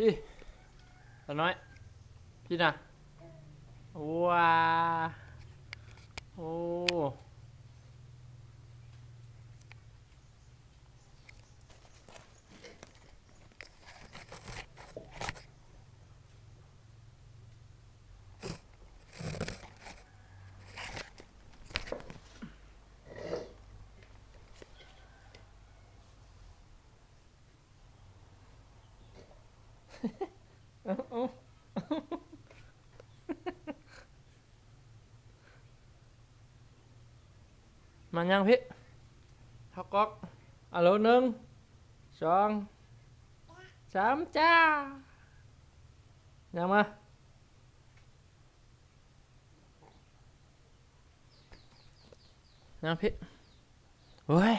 พี่ตาน้อยพี่นะว้าโอ้เอาเอามายังพี่ทักก๊อกอะโหลหนึ่งสองสามจ้ายังมายังพี่เฮ้ย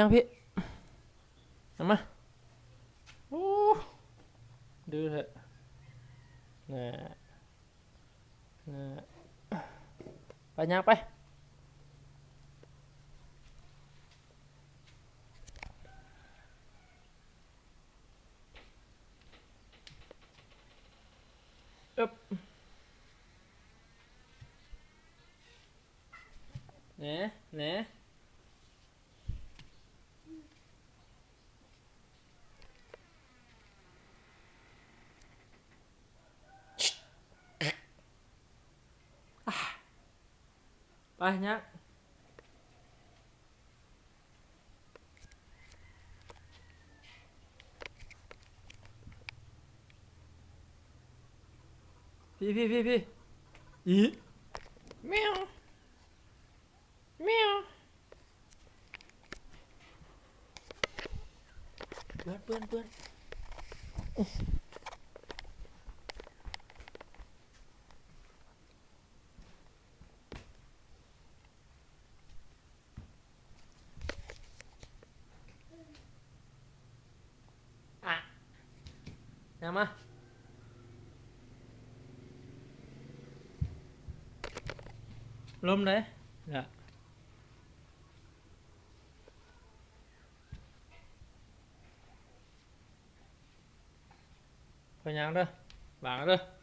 ยังพี่ยังมาโอ้ดื้อเถอะน่ะน่ะไปยังไปอึ๊บเน่เน่ไปยังพี่อีแมวแมวเปื้อนอ่ะยังมาลมเลยเดี๋ยวไปยังเด้อบางเด้อ